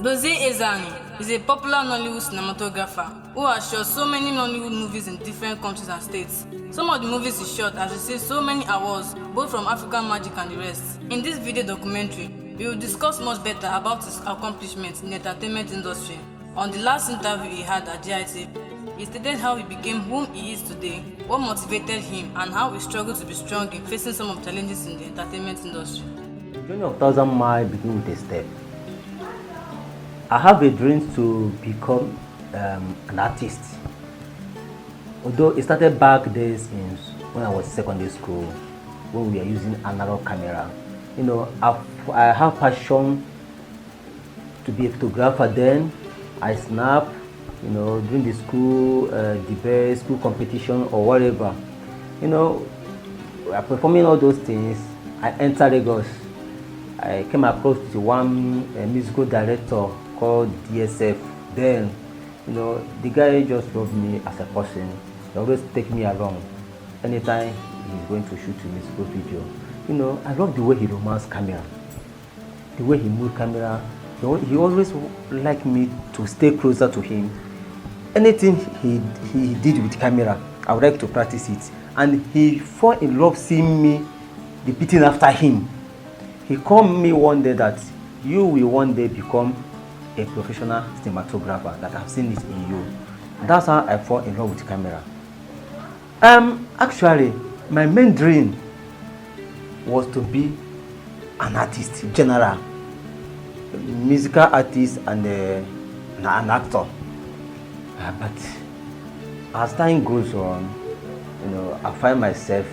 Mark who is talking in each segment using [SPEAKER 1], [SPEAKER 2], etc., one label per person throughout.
[SPEAKER 1] Dozie Ezeani is a popular Nollywood cinematographer who has shot so many Nollywood movies in different countries and states. Some of the movies he shot has received so many awards, both from African Magic and the rest. In this video documentary, we will discuss much better about his accomplishments in the entertainment industry. On the last interview he had at GITV, he stated how he became whom he is today, what motivated him, and how he struggled to be strong in facing some of the challenges in the entertainment industry.
[SPEAKER 2] The journey of 1,000 miles begins with a step. I have a dream to become an artist. Although it started back days when I was in secondary school, when we were using analog camera. You know, I have passion to be a photographer. Then I snap, you know, during the school debate, school competition or whatever. You know, performing all those things, I entered Lagos. I came across to one musical director called DSF. Then, you know, the guy just loved me as a person. He always take me along anytime he's going to shoot a musical video. You know, I love the way he romance camera, the way he move camera. He always liked me to stay closer to him. Anything he did with camera, I would like to practice it. And he fell in love seeing me repeating after him. He called me one day that you will one day become a professional cinematographer, that I've seen it in you. That's how I fall in love with camera. Actually, my main dream was to be an artist, general, musical artist and an actor. But as time goes on, you know, I find myself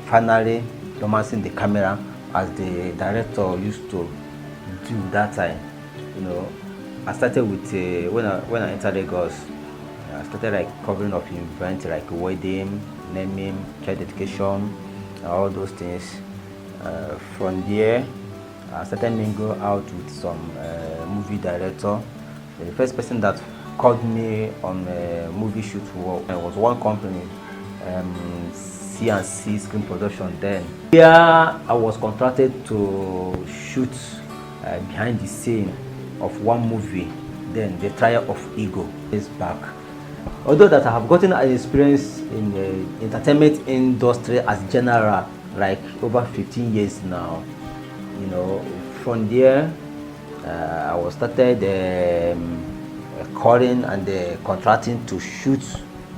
[SPEAKER 2] finally romancing the camera as the director used to do that time. You know, I started with when I entered Lagos, I started like covering up events like wedding, naming, child education, all those things. From there, I started mingle out with some movie director. The first person that called me on a movie shoot was one company, C&C Screen Production. Then here I was contracted to shoot behind the scene of one movie, then The Trial of Ego is back. Although that I have gotten an experience in the entertainment industry as general, like over 15 years now, you know, from there I was started calling and contracting to shoot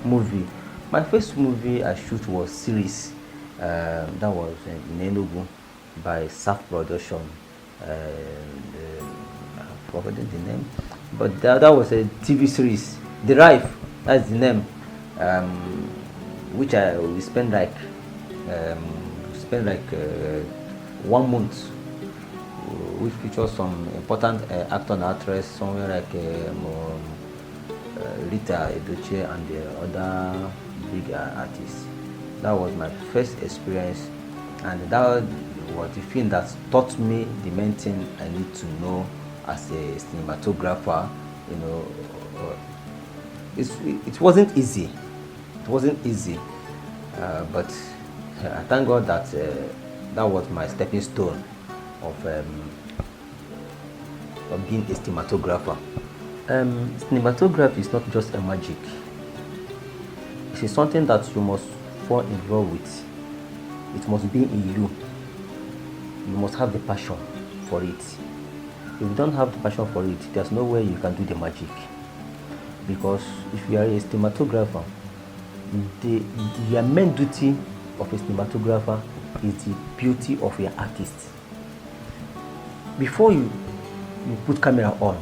[SPEAKER 2] movie. My first movie I shoot was series, that was in Enugu by SAF Production. I've forgotten the name, but that was a TV series. Derive, that's the name, which we spent like 1 month, which features some important actor and actress, somewhere like Rita Edochie and the other big artists. That was my first experience, and that was the thing that taught me the main thing I need to know as a cinematographer. You know, it wasn't easy. It wasn't easy, but I thank God that that was my stepping stone of being a cinematographer. Cinematography is not just a magic. It is something that you must fall in love with. It must be in you. You must have the passion for it. If you don't have the passion for it, there's no way you can do the magic. Because if you are a cinematographer, your main duty of a cinematographer is the beauty of your artist. Before you put camera on,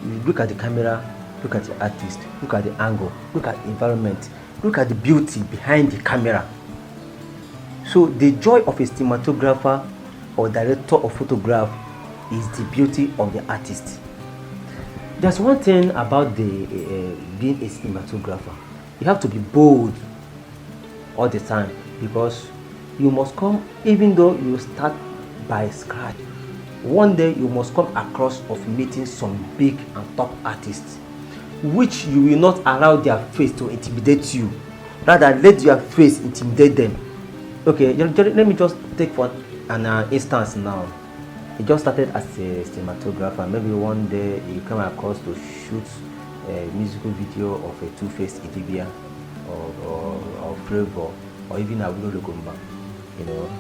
[SPEAKER 2] you look at the camera, look at the artist, look at the angle, look at the environment, look at the beauty behind the camera. So the joy of a cinematographer or director of photograph is the beauty of the artist. There's one thing about being a cinematographer. You have to be bold all the time, because you must come, even though you start by scratch, one day you must come across of meeting some big and top artists, which you will not allow their face to intimidate you. Rather, let your face intimidate them. Okay, let me just take for an instance now. He just started as a cinematographer. Maybe one day he came across to shoot a musical video of a Two-Faced Idibia or Flavor or even Awilo Logomba. You know,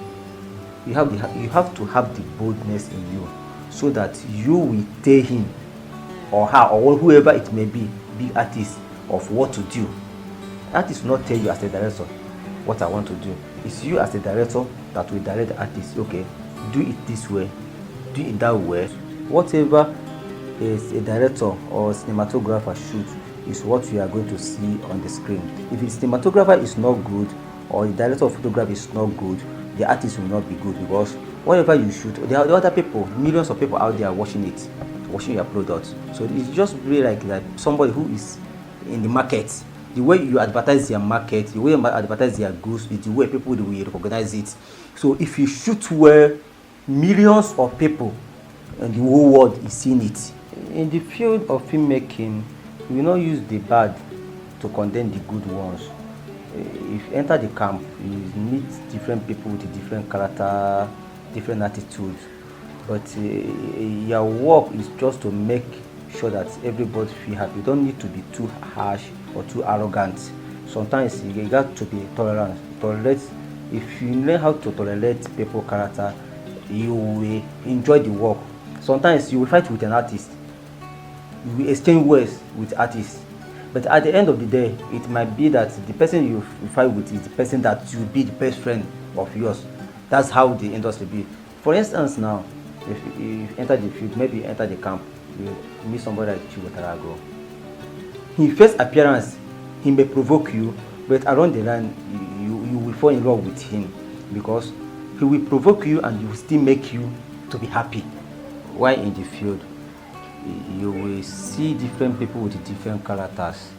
[SPEAKER 2] you have to have the boldness in you so that you will tell him or her or whoever it may be, big artist, of what to do. Artist will not tell you as a director what I want to do. It's you as a director that will direct the artist. Okay, do it this way, do it that way. Whatever is a director or a cinematographer shoot is what you are going to see on the screen. If the cinematographer is not good or the director of photography is not good, the artist will not be good, because whatever you shoot, there are other people, millions of people out there watching it, watching your product. So it's just really like that somebody who is in the market. The way you advertise your market, the way you advertise your goods, is the way people will recognize it. So if you shoot well, millions of people and the whole world is seeing it. In the field of filmmaking, you will not use the bad to condemn the good ones. If you enter the camp, you meet different people with different character, different attitudes. But your work is just to make sure that everybody feel happy. You don't need to be too harsh or too arrogant. Sometimes you got to be tolerant. If you learn how to tolerate people's character, you will enjoy the work. Sometimes you will fight with an artist, you will exchange words with artists, but at the end of the day, it might be that the person you fight with is the person that you be the best friend of yours. That's how the industry be. For instance, now, if you enter the field, maybe you enter the camp, you meet somebody like Chiwotarago. His first appearance, he may provoke you, but around the line, you will fall in love with him, because he will provoke you and he will still make you to be happy. While in the field, you will see different people with different characters,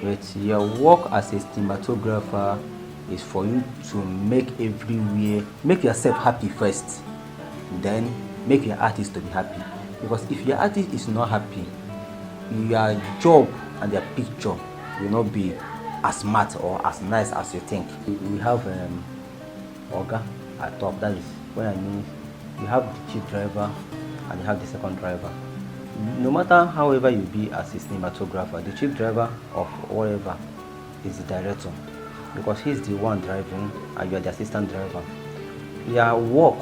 [SPEAKER 2] but your work as a cinematographer is for you to make everywhere, make yourself happy first, then make your artist to be happy. Because if your artist is not happy, your job and your picture will not be as smart or as nice as you think. We have Oga at top. That is what I mean. You have the chief driver and you have the second driver. No matter however you be as a cinematographer, the chief driver of whatever is the director, because he's the one driving and you are the assistant driver. Your work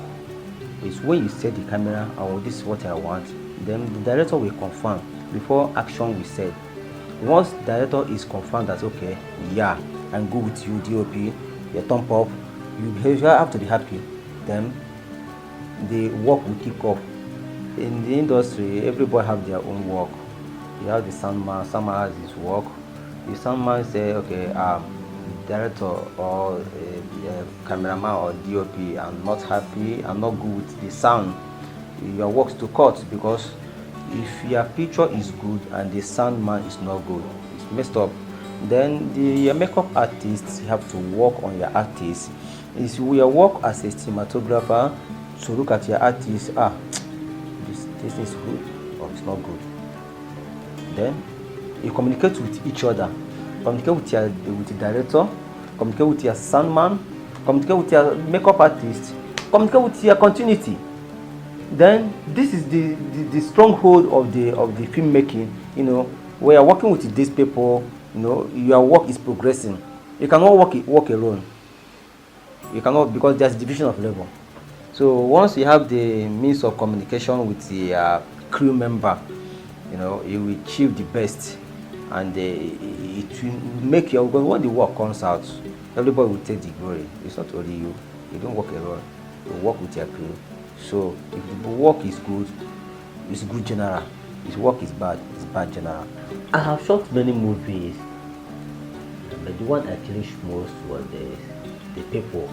[SPEAKER 2] is when you set the camera, oh, this is what I want, then the director will confirm before action will set. Once the director is confirmed that, okay, yeah, I'm good with you, DOP, your thumb up, you have to be happy, then the work will kick off. In the industry, everybody have their own work. You have the soundman has his work. The soundman say, okay, director or cameraman or DOP, I'm not happy, I'm not good with the sound. Your work's to cut, because if your picture is good and the soundman is not good, it's messed up. Then the makeup artists have to work on your artist. It's your work as a cinematographer to look at your artist. This is good or it's not good. Then you communicate with each other. Communicate with the director, communicate with your soundman, communicate with your makeup artist, communicate with your continuity. Then this is the stronghold of the filmmaking, where you're working with these people, your work is progressing. You cannot work alone. You cannot, because there's division of labor. So once you have the means of communication with the crew member, you will achieve the best, and it will make your, because when the work comes out, everybody will take the glory. It's not only you. You don't work alone. You work with your crew. So if the work is good, it's good general. If the work is bad, it's bad general. I have shot many movies, but the one I cherished most was the people,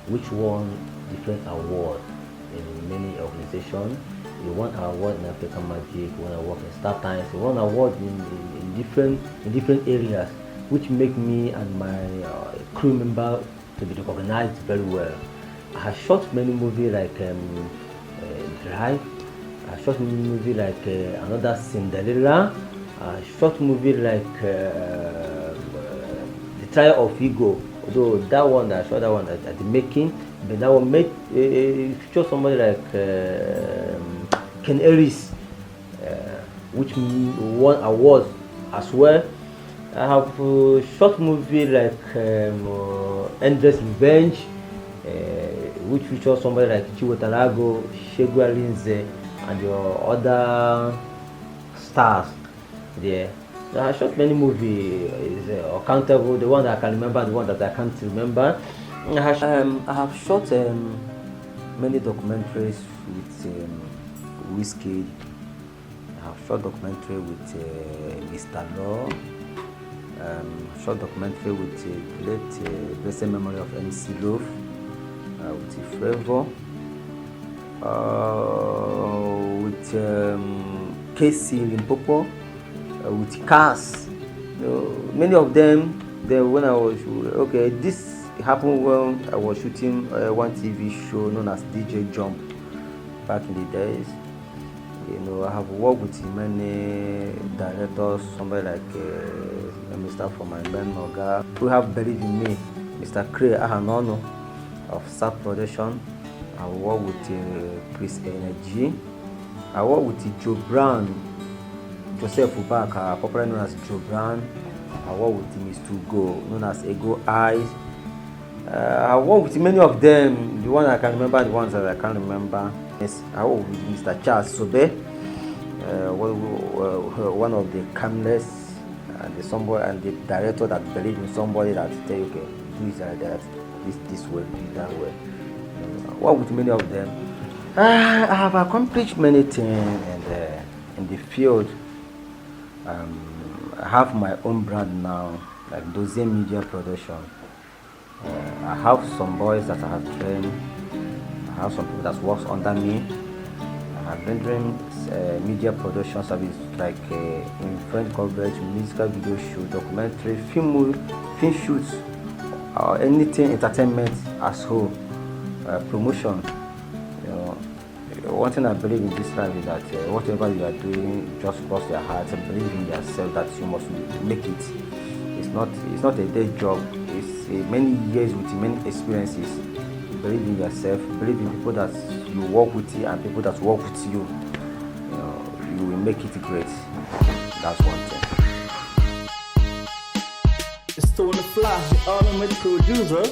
[SPEAKER 2] which won different awards in many organizations. You won an award in African Magic, you won an award in Star Times, you won an award in different areas, which make me and my crew member to be recognized very well. I have shot many movies like Drive. I shot many movies like another Cinderella. I shot movie like The Trial of Ego. Although that one, I shot that one at the making, but that one made feature somebody like Ken Eris, which won awards as well. I have a short movie like Endless Revenge, which features somebody like Chiwetarago, Shegu Alinze, and your other stars there. I shot many movies, countable, the one that I can remember, the one that I can't remember. I have shot many documentaries with Whiskey. I have shot documentary with Mr. Law. Short documentary with late blessed memory of MC Love, with Flavor, with Casey Limpopo, with Cars. Many of them. Then when I was this happened when I was shooting one TV show known as DJ Jump back in the days. I have worked with many directors, somebody like Mr. For My Man Noga, who have believed in me, Mr. Cray Ahanono of SAP Production. I work with Chris Energy. I work with Joe Brown, Joseph Ubaka, popularly known as Joe Brown. I work with Mr. Go, known as Ego Eyes. I work with many of them. The ones I can remember, the ones that I can't remember. Yes, I work with Mr. Charles Sobe, one of the cameras and the director that believe in somebody that tell you, okay, do it like that, this way, do it that way. I work with many of them. I have accomplished many things in the field. I have my own brand now, like Dozie Media Production. I have some boys that I have trained. I have some people that works under me. I have rendering media production service like event coverage, musical video shoot, documentary, film shoots, or anything entertainment as whole, promotion. One thing I believe in this life is that whatever you are doing, just cross your heart and believe in yourself that you must make it. It's not a day job. It's many years with many experiences. Believe in yourself. Believe in people that you work with you and people that work with you. You will make it great. That's one thing.
[SPEAKER 3] It's Tony Flash, the ultimate producer.